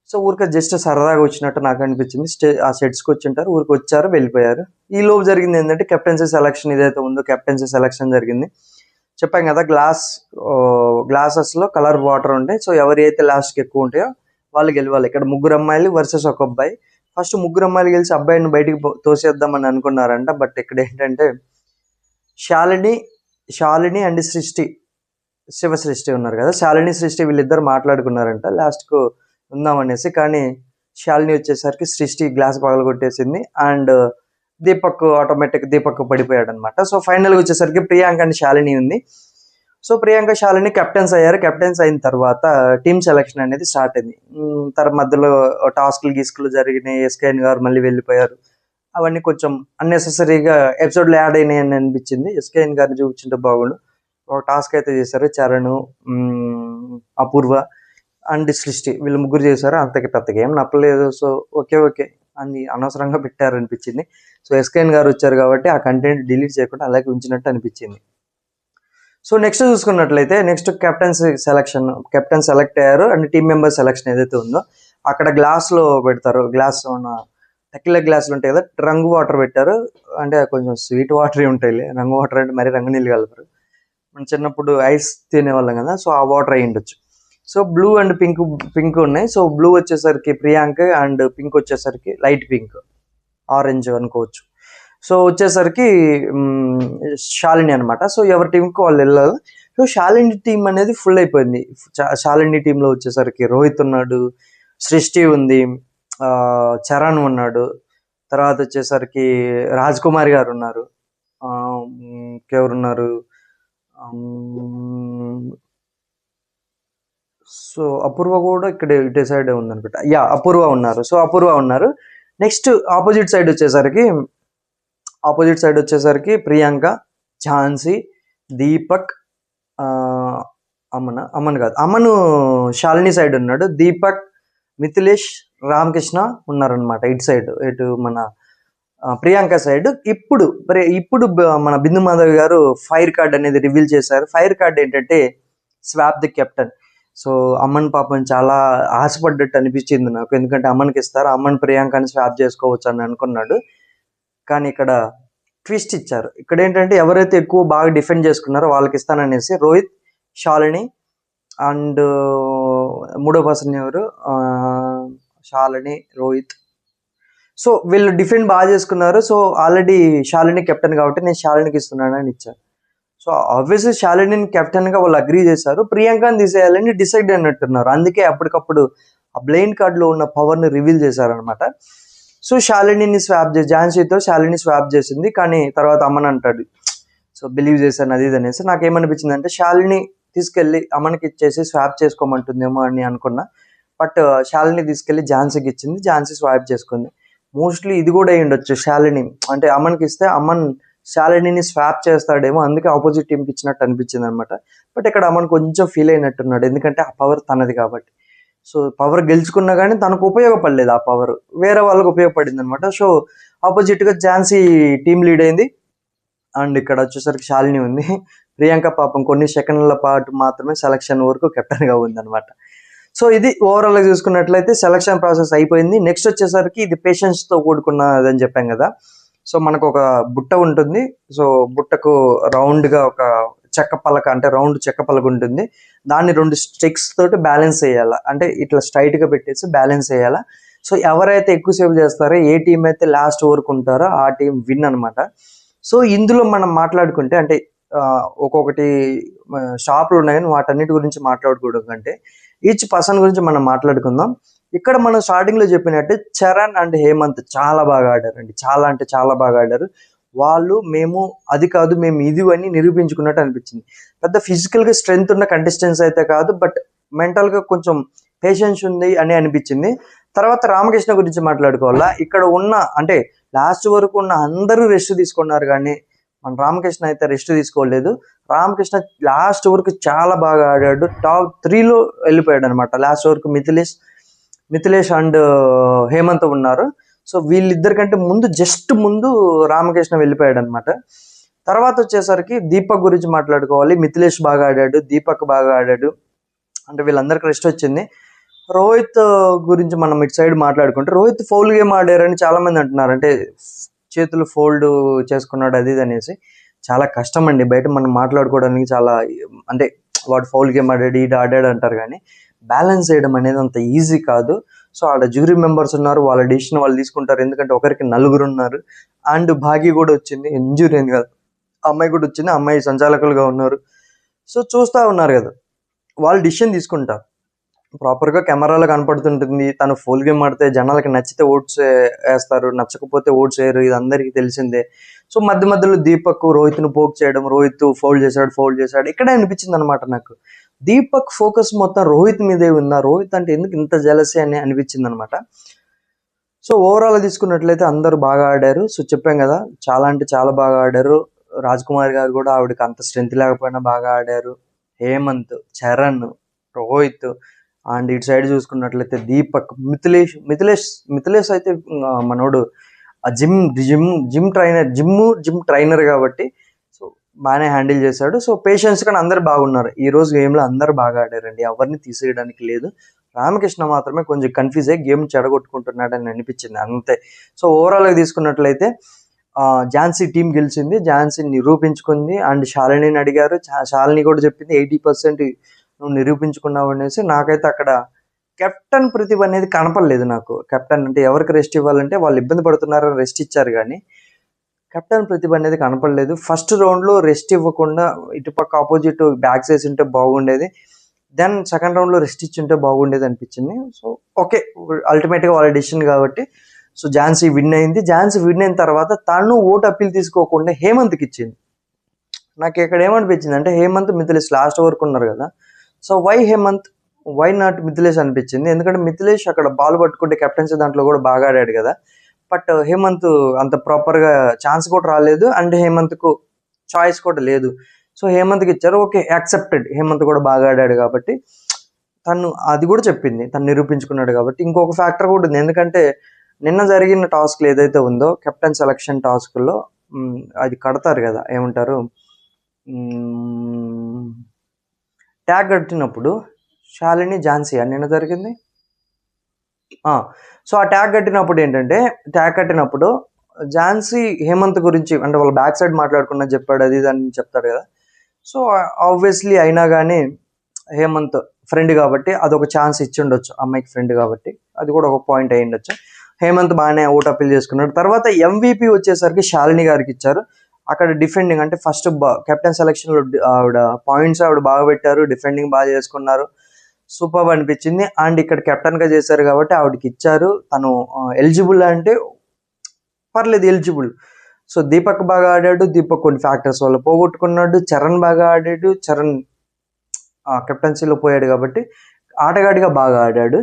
సో ఊరికే జస్ట్ సరదాగా వచ్చినట్టు నాకు అనిపించింది. ఆ సెట్స్కి వచ్చింటారు, ఊరికి వచ్చారు, వెళ్ళిపోయారు. ఈ లోపు జరిగింది ఏంటంటే కెప్టెన్సీ సెలక్షన్ ఏదైతే ఉందో కెప్టెన్సీ సెలక్షన్ జరిగింది. చెప్పాం కదా, గ్లాసెస్లో కలర్ వాటర్ ఉంటాయి. సో ఎవరైతే లాస్ట్కి ఎక్కువ ఉంటాయో వాళ్ళు గెలవాలి. ఇక్కడ 3 అమ్మాయిలు వర్సెస్ ఒక అబ్బాయి. ఫస్ట్ 3 అమ్మాయిలు గెలిచి అబ్బాయిని బయటికి తోసేద్దామని అనుకున్నారంట. బట్ ఇక్కడ ఏంటంటే శాలిని అండ్ శివసృష్టి ఉన్నారు కదా, శాలిని సృష్టి వీళ్ళిద్దరు మాట్లాడుకున్నారంట లాస్ట్కు ఉందామనేసి. కానీ శాలిని వచ్చేసరికి సృష్టి గ్లాస్ పగలగొట్టేసింది అండ్ దీపక్ పడిపోయాడు అనమాట. సో ఫైనల్గా వచ్చేసరికి ప్రియాంక అండ్ శాలిని ఉంది. సో ప్రియాంక శాలిని కెప్టెన్స్ అయ్యారు. కెప్టెన్స్ అయిన తర్వాత టీమ్ సెలెక్షన్ అనేది స్టార్ట్ అయింది. తర్వాత మధ్యలో గీస్కులు జరిగినాయి, ఎస్కేఎన్ గారు మళ్ళీ వెళ్ళిపోయారు. అవన్నీ కొంచెం అన్నెసెసరీగా ఎపిసోడ్లో యాడ్ అయినాయి అని అనిపించింది. ఎస్కేఎన్ గారిని చూపించుంటే బాగుండు. ఒక టాస్క్ అయితే చేశారు, చరణ్, అపూర్వ అండ్ సృష్టి, వీళ్ళు 3 చేశారు. అంతకి పెద్దగా ఏం నప్పలేదు. సో ఓకే అని అనవసరంగా పెట్టారు అనిపించింది. సో ఎస్కేఎన్ గారు వచ్చారు కాబట్టి ఆ కంటెంట్ డిలీట్ చేయకుండా అలాగే ఉంచినట్టు అనిపించింది. సో నెక్స్ట్ చూసుకున్నట్లయితే నెక్స్ట్ కెప్టెన్ సెలెక్ట్ అయ్యారు అండ్ టీమ్ మెంబర్ సెలెక్షన్ ఏదైతే ఉందో అక్కడ గ్లాస్లో పెడతారు. టెక్కిల గ్లాసులు ఉంటాయి కదా, రంగు వాటర్ పెట్టారు. అంటే కొంచెం స్వీట్ వాటర్ ఉంటాయి. రంగు వాటర్ అంటే మరి రంగు నీళ్ళు కలపరు. మనం చిన్నప్పుడు ఐస్ తినేవాళ్ళం కదా, సో ఆ వాటర్ అయ్యి ఉండొచ్చు. సో బ్లూ అండ్ పింక్ ఉన్నాయి. సో బ్లూ వచ్చేసరికి ప్రియాంక అండ్ పింక్ వచ్చేసరికి లైట్ పింక్, ఆరెంజ్ అనుకోవచ్చు. సో వచ్చేసరికి శాలిని అనమాట. సో ఎవరి టీంకి వాళ్ళు వెళ్ళాలి. సో శాలిని టీం అనేది ఫుల్ అయిపోయింది. శాలిని టీంలో వచ్చేసరికి రోహిత్ ఉన్నాడు, సృష్టి ఉంది, చరణ్ ఉన్నాడు, తర్వాత వచ్చేసరికి రాజ్ కుమార్ గారు ఉన్నారు, ఇంకెవరున్నారు, సో అపూర్వ కూడా ఇక్కడ ఇటే సైడ్ ఉందనుకుంటా. అపూర్వ ఉన్నారు. సో అపూర్వ ఉన్నారు. నెక్స్ట్ ఆపోజిట్ సైడ్ వచ్చేసరికి ప్రియాంక, ఝాన్సీ, దీపక్, అమన్ కాదు, అమను శాలిని సైడ్ ఉన్నాడు, దీపక్, మిథిలేష్, రామకృష్ణ ఉన్నారనమాట ఇటు మన ప్రియాంక సైడ్. ఇప్పుడు మన బిందు మాధవ్ గారు ఫైర్ కార్డ్ అనేది రివీల్ చేశారు. ఫైర్ కార్డ్ ఏంటంటే swap the captain. So Aman పాపం చాలా ఆశపడ్డట్టు అనిపించింది నాకు, ఎందుకంటే అమన్కి ఇస్తారు, అమన్ ప్రియాంకని స్వాప్ చేసుకోవచ్చు అని అనుకున్నాడు. కానీ ఇక్కడ ట్విస్ట్ ఇచ్చారు. ఇక్కడ ఏంటంటే ఎవరైతే ఎక్కువ బాగా డిఫెండ్ చేసుకున్నారో వాళ్ళకి ఇస్తాననేసి రోహిత్, శాలిని అండ్ మూడో పర్సన్ ఎవరు, శాలిని, రోహిత్. సో వీళ్ళు డిఫెండ్ బాగా చేసుకున్నారు. సో ఆల్రెడీ శాలిని కెప్టెన్ కాబట్టి నేను శాలినికి ఇస్తున్నాను అని ఇచ్చారు. సో ఆబ్వియస్లీ శాలిని కెప్టెన్గా వాళ్ళు అగ్రీ చేశారు. ప్రియాంకని తీసేయాలని డిసైడ్ అయినట్టున్నారు. అందుకే అప్పటికప్పుడు ఆ బ్లైండ్ కార్డ్లో ఉన్న పవర్ని రివీల్ చేశారనమాట. సో శాలిని ఝాన్సీతో శాలిని స్వాప్ చేసింది. కానీ తర్వాత అమ్మని అంటాడు, సో బిలీవ్ చేశాను అది ఇది అనేసి. నాకేమనిపించింది అంటే శాలిని తీసుకెళ్ళి అమ్మనికి ఇచ్చేసి స్వాప్ చేసుకోమంటుందేమో అని అనుకున్నా. బట్ శాలిని తీసుకెళ్ళి ఝాన్సీకి ఇచ్చింది, ఝాన్సీ స్వాప్ చేసుకుంది. మోస్ట్లీ ఇది కూడా అయ్యి ఉండొచ్చు, శాలిని అంటే అమ్మనికి ఇస్తే అమ్మన్ శాలిని స్వాప్ చేస్తాడేమో, అందుకే ఆపోజిట్ టీంకి ఇచ్చినట్టు అనిపించింది అనమాట. బట్ ఇక్కడ అమ్మన్ కొంచెం ఫీల్ అయినట్టున్నాడు, ఎందుకంటే ఆ పవర్ తనది కాబట్టి. సో పవర్ గెలుచుకున్నా కానీ తనకు ఉపయోగపడలేదు, ఆ పవర్ వేరే వాళ్ళకి ఉపయోగపడింది అనమాట. సో ఆపోజిట్గా ఝాన్సీ టీం లీడ్ అయింది అండ్ ఇక్కడ వచ్చేసరికి శాలిని ఉంది. ప్రియాంక పాపం కొన్ని సెకండ్ల పాటు మాత్రమే సెలక్షన్ వరకు కెప్టెన్గా ఉందన్నమాట. సో ఇది ఓవరాల్గా చూసుకున్నట్లయితే సెలక్షన్ ప్రాసెస్ అయిపోయింది. నెక్స్ట్ వచ్చేసరికి ఇది పేషెన్స్తో కూడుకున్నదని చెప్పాం కదా. సో మనకు ఒక బుట్ట ఉంటుంది. సో బుట్టకు రౌండ్గా ఒక చెక్క పలక ఉంటుంది. దాన్ని 2 స్టిక్స్ తోటి బ్యాలెన్స్ చేయాలా, అంటే ఇట్లా స్ట్రైట్గా పెట్టేసి బ్యాలెన్స్ చేయాలా. సో ఎవరైతే ఎక్కువసేపు చేస్తారో, ఏ టీం అయితే లాస్ట్ వరకు ఉంటారో ఆ టీం విన్ అనమాట. సో ఇందులో మనం మాట్లాడుకుంటే అంటే ఒక్కొక్కటి షాపులు ఉన్నాయని వాటన్నిటి గురించి మాట్లాడుకోవడం కంటే ఈచ్ పర్సన్ గురించి మనం మాట్లాడుకుందాం. ఇక్కడ మనం స్టార్టింగ్లో చెప్పినట్టు చరణ్ అండ్ హేమంత్ చాలా బాగా ఆడారండి, చాలా అంటే చాలా బాగా ఆడారు. వాళ్ళు మేము అది కాదు మేము ఇది అని నిరూపించుకున్నట్టు అనిపించింది. పెద్ద ఫిజికల్గా స్ట్రెంగ్త్ ఉన్న కంటెస్టెంట్స్ అయితే కాదు, బట్ మెంటల్గా కొంచెం పేషెన్స్ ఉంది అని అనిపించింది. తర్వాత రామకృష్ణ గురించి మాట్లాడుకోవాలా. ఇక్కడ ఉన్న అంటే లాస్ట్ వరకు ఉన్న అందరూ రెస్ట్ తీసుకున్నారు, కానీ మన రామకృష్ణ అయితే రెస్ట్ తీసుకోలేదు. రామకృష్ణ లాస్ట్ వరకు చాలా బాగా ఆడాడు, టాప్ 3లో వెళ్ళిపోయాడు అనమాట. లాస్ట్ వరకు మిథిలేష్ అండ్ హేమంత్ ఉన్నారు. సో వీళ్ళిద్దరికంటే జస్ట్ ముందు రామకృష్ణ వెళ్ళిపోయాడు అనమాట. తర్వాత వచ్చేసరికి దీపక్ గురించి మాట్లాడుకోవాలి. మిథిలేష్ బాగా ఆడాడు, దీపక్ బాగా ఆడాడు, అంటే వీళ్ళందరికీ రెస్ట్ వచ్చింది. రోహిత్ గురించి మనం ఇటు సైడ్ మాట్లాడుకుంటే రోహిత్ ఫౌల్ గేమ్ ఆడారని చాలామంది అంటున్నారు. అంటే చేతులు ఫోల్డ్ చేసుకున్నాడు అది ఇది అనేసి. చాలా కష్టం అండి బయట మనం మాట్లాడుకోవడానికి. చాలా అంటే వాడు ఫౌల్ గేమ్ ఆడాడు, ఈడు ఆడాడు అంటారు, కానీ బ్యాలెన్స్ చేయడం అనేది అంత ఈజీ కాదు. సో ఆడ జ్యూరీ మెంబర్స్ ఉన్నారు, వాళ్ళ డిసిషన్ వాళ్ళు తీసుకుంటారు. ఎందుకంటే ఒకరికి 4 ఉన్నారు. అండ్ భాగ్య కూడా వచ్చింది, ఇంజూరీ అయింది కదా, అమ్మాయి కూడా వచ్చింది, అమ్మాయి సంచాలకులుగా ఉన్నారు. సో చూస్తూ ఉన్నారు కదా, వాళ్ళు డిసిషన్ తీసుకుంటారు. ప్రాపర్గా కెమెరాలో కనపడుతుంటుంది. తను ఫుల్ గేమ్ ఆడితే జనాలకి నచ్చితే ఓట్స్ వేస్తారు, నచ్చకపోతే ఓట్స్ వేయరు, ఇది అందరికీ తెలిసిందే. సో మధ్య మధ్యలో దీపక్ రోహిత్ను పోక్ చేయడం, రోహిత్ ఫౌల్ చేశాడు ఇక్కడే అనిపించింది అనమాట నాకు. దీపక్ ఫోకస్ మొత్తం రోహిత్ మీదే ఉందా, రోహిత్ అంటే ఎందుకు ఇంత జలసీ అని అనిపించింది అనమాట. సో ఓవరాల్ తీసుకున్నట్లయితే అందరూ బాగా ఆడారు. సో చెప్పాం కదా, చాలా అంటే చాలా బాగా ఆడారు. రాజ్ కుమార్ గారు కూడా ఆవిడకి అంత స్ట్రెంత్ లేకపోయినా బాగా ఆడారు. హేమంత్, చరణ్, రోహిత్, అండ్ ఇటు సైడ్ చూసుకున్నట్లయితే దీపక్, మిథిలేష్ అయితే మనోడు జిమ్ ట్రైనర్ కాబట్టి సో బాగానే హ్యాండిల్ చేశాడు. సో పేషెన్స్ కానీ అందరు బాగున్నారు. ఈ రోజు గేమ్లో అందరు బాగా ఆడారండి, ఎవరిని తీసేయడానికి లేదు. రామకృష్ణ మాత్రమే కొంచెం కన్ఫ్యూజ్ అయ్యి గేమ్ చెడగొట్టుకుంటున్నాడని అనిపించింది అంతే. సో ఓవరాల్గా తీసుకున్నట్లయితే ఝాన్సీ టీం గెలిచింది, ఝాన్సీ నిరూపించుకుంది. అండ్ శాలినిని అడిగారు, శాలిని కూడా చెప్పింది 80% నువ్వు నిరూపించుకున్నావు అనేసి. నాకైతే అక్కడ కెప్టెన్ ప్రతిభ అనేది కనపడలేదు నాకు. కెప్టెన్ అంటే ఎవరికి రెస్ట్ ఇవ్వాలంటే వాళ్ళు ఇబ్బంది పడుతున్నారని రెస్ట్ ఇచ్చారు, కానీ కెప్టెన్ ప్రతిభ అనేది కనపడలేదు. ఫస్ట్ రౌండ్లో రెస్ట్ ఇవ్వకుండా ఇటుపక్క ఆపోజిట్ బ్యాక్స్ వేసి ఉంటే బాగుండేది. దెన్ సెకండ్ రౌండ్లో రెస్ట్ ఇచ్చి ఉంటే బాగుండేది అనిపించింది. సో ఓకే, అల్టిమేట్గా వాళ్ళ డిసిషన్ కాబట్టి సో ఝాన్సీ విన్ అయింది. ఝాన్సీ విన్ అయిన తర్వాత తను ఓటు అప్పీల్ తీసుకోకుండా హేమంత్కి ఇచ్చింది. నాకు ఇక్కడ ఏమనిపించింది అంటే హేమంత్, మిథిలేష్ లాస్ట్ వరకు ఉన్నారు కదా, so why Hemanth, why not Mithilesh అనిపించింది. ఎందుకంటే మిథిలేష్ అక్కడ బాల్ పట్టుకుంటే కెప్టెన్సీ దాంట్లో కూడా బాగా ఆడాడు కదా, బట్ హేమంత్ అంత ప్రాపర్గా ఛాన్స్ కూడా రాలేదు, అండ్ హేమంత్కు చాయిస్ కూడా లేదు. సో హేమంత్కి ఇచ్చారు, ఓకే యాక్సెప్టెడ్, హేమంత్ కూడా బాగా ఆడాడు కాబట్టి. తను అది కూడా చెప్పింది, తను నిరూపించుకున్నాడు కాబట్టి. ఇంకొక ఫ్యాక్టర్ కూడా ఉంది, ఎందుకంటే నిన్న జరిగిన టాస్క్లు ఏదైతే ఉందో కెప్టెన్ సెలక్షన్ టాస్క్లో అది కడతారు కదా, ఏమంటారు, ట్యాగ్ కట్టినప్పుడు శాలిని, ఝాన్సీ అని నిన్న జరిగింది. సో ఆ ట్యాగ్ కట్టినప్పుడు ఝాన్సీ హేమంత్ గురించి అంటే వాళ్ళ బ్యాక్ సైడ్ మాట్లాడుకున్నా చెప్పాడు, అది దాన్ని చెప్తాడు కదా. సో ఆబ్వియస్లీ అయినా కానీ హేమంత్ ఫ్రెండ్ కాబట్టి అదొక ఛాన్స్ ఇచ్చి ఉండొచ్చు, అమ్మాయికి ఫ్రెండ్ కాబట్టి అది కూడా ఒక పాయింట్ అయి ఉండొచ్చు. హేమంత్ బాగానే ఓట్ అప్పీల్ చేసుకున్నాడు. తర్వాత MVP వచ్చేసరికి శాలిని గారికి ఇచ్చారు. అక్కడ డిఫెండింగ్ అంటే ఫస్ట్ కెప్టెన్ సెలక్షన్లో ఆవిడ పాయింట్స్ ఆవిడ బాగా పెట్టారు, డిఫెండింగ్ బాగా చేసుకున్నారు, సూపర్ అనిపించింది. అండ్ ఇక్కడ కెప్టెన్గా చేశారు కాబట్టి ఆవిడకి ఇచ్చారు. తను ఎలిజిబుల్ అంటే పర్లేదు, ఎలిజిబుల్. సో దీపక్ బాగా ఆడాడు, దీపక్ కొన్ని ఫ్యాక్టర్స్ వల్ల పోగొట్టుకున్నాడు. చరణ్ బాగా ఆడాడు, చరణ్ కెప్టెన్సీలో పోయాడు కాబట్టి ఆటగాడిగా బాగా ఆడాడు.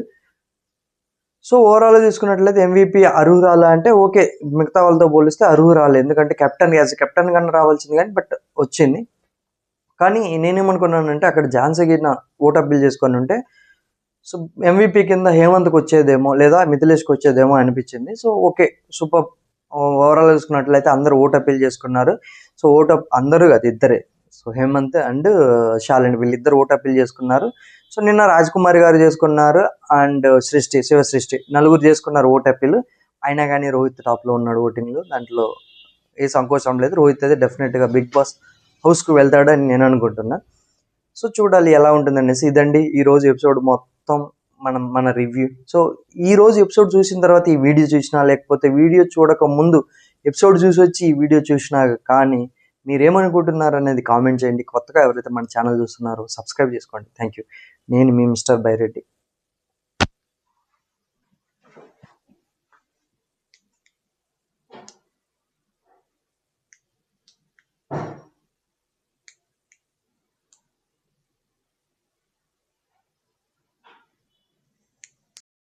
సో ఓవరాల్ తీసుకున్నట్లయితే MVP అర్హురాలా అంటే ఓకే, మిగతా వాళ్ళతో పోలిస్తే అర్హురాలు, ఎందుకంటే కెప్టెన్ కన్నా రావాల్సింది కానీ బట్ వచ్చింది. కానీ నేనేమనుకున్నానంటే అక్కడ ఝాన్సీ గిన్న ఓట్ అప్పీల్ చేసుకొని ఉంటే సో MVP కింద హేమంత్కి వచ్చేదేమో లేదా మిథిలేష్కి వచ్చేదేమో అనిపించింది. So okay, super. ఓవరాల్ చూసుకున్నట్లయితే అందరూ ఓట్ అప్పీల్ చేసుకున్నారు. సో అందరూ అది ఇద్దరే, సో హేమంత్ అండ్ శాలిని వీళ్ళిద్దరు ఓట్ అప్పీల్ చేసుకున్నారు. సో నిన్న రాజ్ కుమార్ గారు చేసుకున్నారు, అండ్ శివసృష్టి 4 చేసుకున్నారు ఓట్ అప్పీల్. అయినా కానీ రోహిత్ టాప్లో ఉన్నాడు ఓటింగ్లో, దాంట్లో ఏ సంకోచం లేదు. రోహిత్ అయితే డెఫినెట్గా బిగ్ బాస్ హౌస్కు వెళ్తాడని నేను అనుకుంటున్నా. సో చూడాలి ఎలా ఉంటుందనేసి. ఇదండి ఈరోజు ఎపిసోడ్ మొత్తం మన రివ్యూ. సో ఈరోజు ఎపిసోడ్ చూసిన తర్వాత ఈ వీడియో చూసినా, లేకపోతే వీడియో చూడక ముందు ఎపిసోడ్ చూసి వచ్చి ఈ వీడియో చూసినా కానీ మీరేమనుకుంటున్నారు అనేది కామెంట్ చేయండి. కొత్తగా ఎవరైతే మన ఛానల్ చూస్తున్నారో సబ్స్క్రైబ్ చేసుకోండి. Thank you. నేను మీ మిస్టర్ బైరెడ్డి.